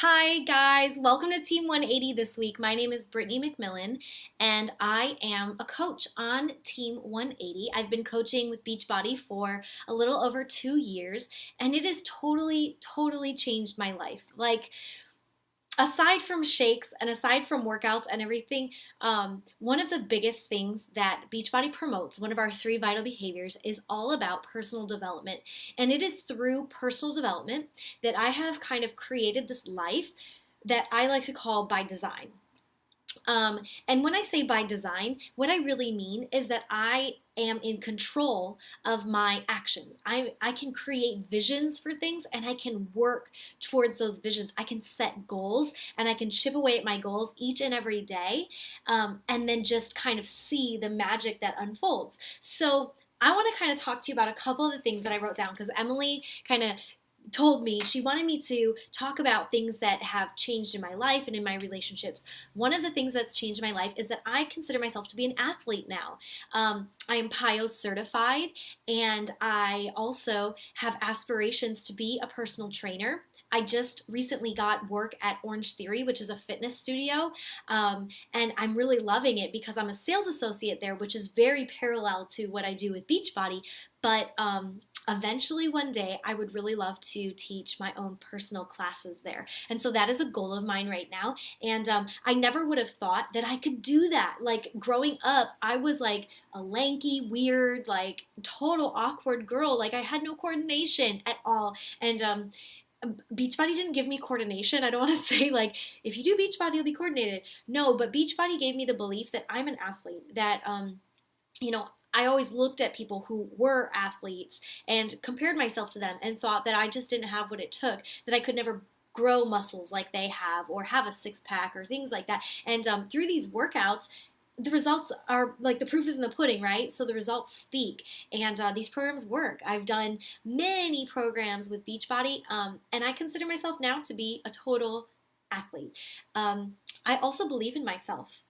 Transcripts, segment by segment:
Hi guys, welcome to Team 180 this week. My name is Brittany McMillan and I am a coach on Team 180. I've been coaching with Beachbody for a little over 2 years and it has totally changed my life. Aside from shakes and aside from workouts and everything, one of the biggest things that Beachbody promotes, one of our three vital behaviors, is all about personal development. And it is through personal development that I have kind of created this life that I like to call by design. And when I say by design, what I really mean is that I am in control of my actions. I can create visions for things and I can work towards those visions. I can set goals and I can chip away at my goals each and every day, and then just kind of see the magic that unfolds. So I want to kind of talk to you about a couple of the things that I wrote down because Emily kind of told me she wanted me to talk about things that have changed in my life and in my relationships. One of the things that's changed in my life is that I consider myself to be an athlete now. I am PIO certified and I also have aspirations to be a personal trainer. I just recently got work at Orange Theory, which is a fitness studio, and I'm really loving it because I'm a sales associate there, which is very parallel to what I do with Beachbody, but eventually one day I would really love to teach my own personal classes there. And so that is a goal of mine right now. And I never would have thought that I could do that. Like growing up, I was like a lanky, weird, like total awkward girl. Like I had no coordination at all. And Beachbody didn't give me coordination. I don't want to say like, if you do Beachbody, you'll be coordinated. No, but Beachbody gave me the belief that I'm an athlete, that, I always looked at people who were athletes and compared myself to them and thought that I just didn't have what it took, that I could never grow muscles like they have or have a six pack or things like that. And through these workouts, the results are like the proof is in the pudding, right? So the results speak, and these programs work. I've done many programs with Beachbody, and I consider myself now to be a total athlete. I also believe in myself.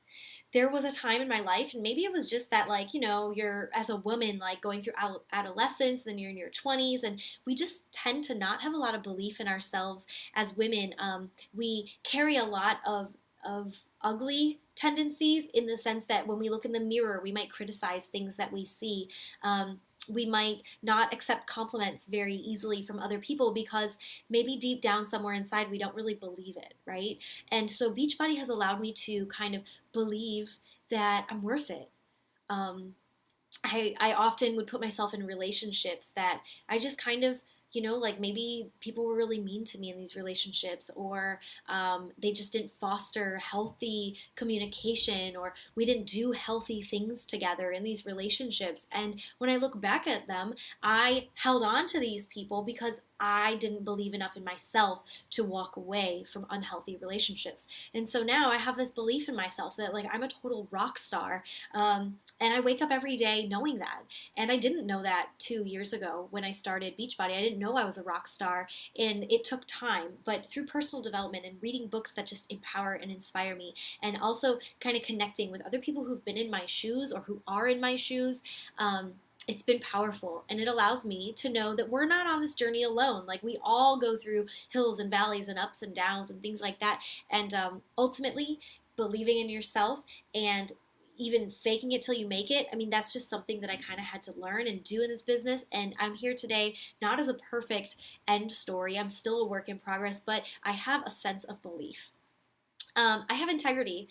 There was a time in my life, and maybe it was just that, like, you're as a woman, like going through adolescence, then you're in your 20s, and we just tend to not have a lot of belief in ourselves as women. We carry a lot of ugly tendencies in the sense that when we look in the mirror, we might criticize things that we see. We might not accept compliments very easily from other people because maybe deep down somewhere inside we don't really believe it, right? And so Beachbody has allowed me to kind of believe that I'm worth it. I often would put myself in relationships that I just kind of, like maybe people were really mean to me in these relationships, or they just didn't foster healthy communication, or we didn't do healthy things together in these relationships. And when I look back at them, I held on to these people because I didn't believe enough in myself to walk away from unhealthy relationships. And so now I have this belief in myself that like I'm a total rock star, and I wake up every day knowing that. And I didn't know that 2 years ago when I started Beachbody. I didn't know I was a rock star, and it took time. But through personal development and reading books that just empower and inspire me, and also kind of connecting with other people who've been in my shoes or who are in my shoes, it's been powerful, and it allows me to know that we're not on this journey alone. Like we all go through hills and valleys and ups and downs and things like that. And ultimately, believing in yourself and even faking it till you make it. I mean, that's just something that I kind of had to learn and do in this business. And I'm here today not as a perfect end story. I'm still a work in progress, but I have a sense of belief. I have integrity.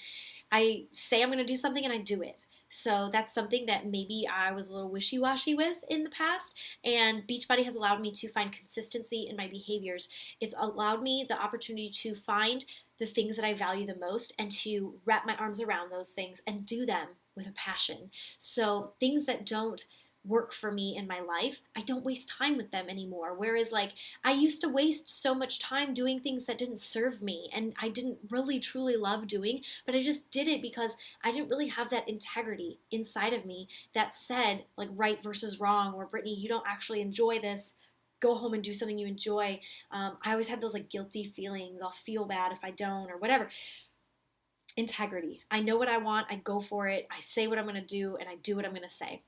I say I'm going to do something and I do it. So that's something that maybe I was a little wishy-washy with in the past, and Beachbody has allowed me to find consistency in my behaviors. It's allowed me the opportunity to find the things that I value the most and to wrap my arms around those things and do them with a passion. So things that don't work for me in my life, I don't waste time with them anymore. Whereas like I used to waste so much time doing things that didn't serve me and I didn't really truly love doing, but I just did it because I didn't really have that integrity inside of me that said like right versus wrong, or Brittany, you don't actually enjoy this, go home and do something you enjoy. I always had those like guilty feelings. I'll feel bad if I don't, or whatever. Integrity. I know what I want. I go for it. I say what I'm going to do, and I do what I'm going to say.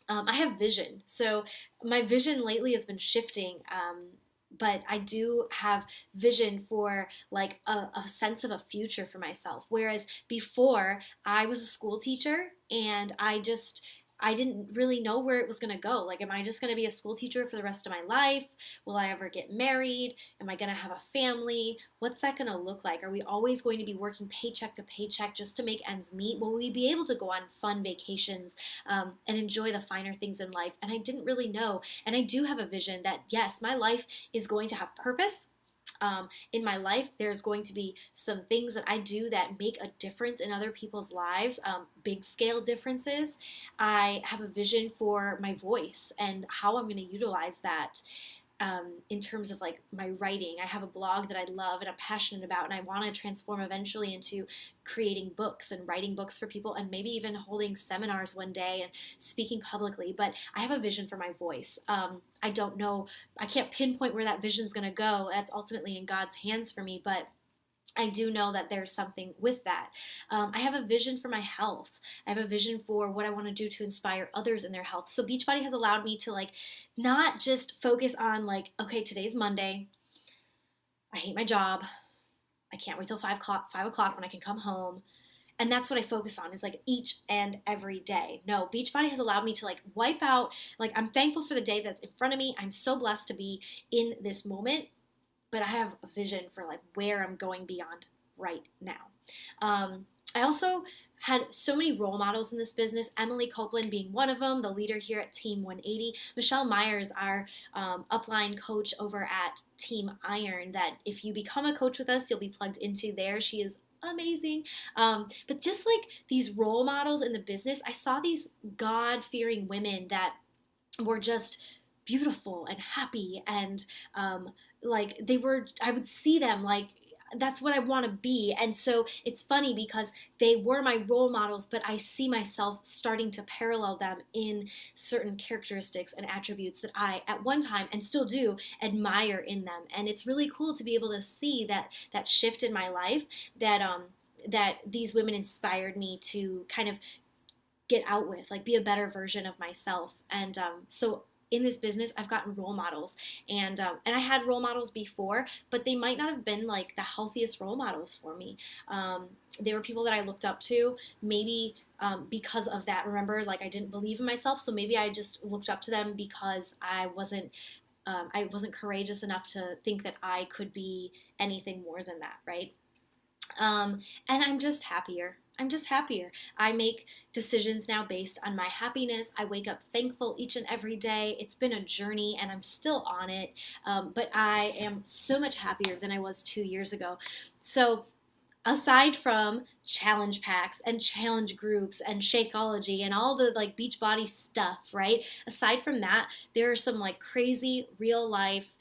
I have vision. So my vision lately has been shifting but I do have vision for like a sense of a future for myself. Whereas before, I was a school teacher and I didn't really know where it was going to go. Like, am I just going to be a school teacher for the rest of my life? Will I ever get married? Am I going to have a family? What's that going to look like? Are we always going to be working paycheck to paycheck just to make ends meet? Will we be able to go on fun vacations and enjoy the finer things in life? And I didn't really know. And I do have a vision that, yes, my life is going to have purpose. In my life, there's going to be some things that I do that make a difference in other people's lives, big scale differences. I have a vision for my voice and how I'm going to utilize that in terms of like my writing. I have a blog that I love and I'm passionate about, and I want to transform eventually into creating books and writing books for people, and maybe even holding seminars one day and speaking publicly. But I have a vision for my voice. I don't know, I can't pinpoint where that vision is going to go. That's ultimately in God's hands for me, but I do know that there's something with that. I have a vision for my health. I have a vision for what I want to do to inspire others in their health. So Beachbody has allowed me to like not just focus on like, okay, today's Monday. I hate my job. I can't wait till 5 o'clock when I can come home. And that's what I focus on, is like each and every day. No, Beachbody has allowed me to like wipe out, like I'm thankful for the day that's in front of me. I'm so blessed to be in this moment, but I have a vision for like where I'm going beyond right now. I also had so many role models in this business, Emily Copeland being one of them, the leader here at Team 180. Michelle Myers, our upline coach over at Team Iron, that if you become a coach with us, you'll be plugged into there. She is amazing. But just like these role models in the business, I saw these God-fearing women that were just beautiful and happy, and like they were, I would see them like that's what I want to be. And so it's funny because they were my role models, but I see myself starting to parallel them in certain characteristics and attributes that I at one time, and still do, admire in them. And it's really cool to be able to see that shift in my life, that that these women inspired me to kind of get out with, like be a better version of myself. And so in this business, I've gotten role models, and I had role models before, but they might not have been like the healthiest role models for me. They were people that I looked up to, maybe because of that. Remember, like I didn't believe in myself, so maybe I just looked up to them because I wasn't courageous enough to think that I could be anything more than that, right? And I'm just happier. I'm just happier. I make decisions now based on my happiness. I wake up thankful each and every day. It's been a journey and I'm still on it, but I am so much happier than I was 2 years ago. So aside from challenge packs and challenge groups and Shakeology and all the like Beachbody stuff, right? Aside from that, there are some like crazy real life,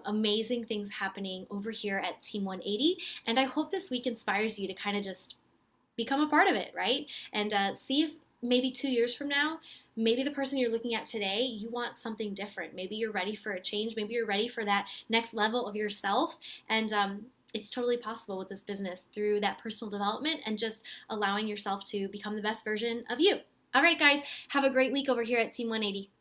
amazing things happening over here at Team 180. And I hope this week inspires you to kind of just become a part of it, right? And see if maybe 2 years from now, maybe the person you're looking at today, you want something different. Maybe you're ready for a change. Maybe you're ready for that next level of yourself. And it's totally possible with this business through that personal development and just allowing yourself to become the best version of you. All right, guys, have a great week over here at Team 180.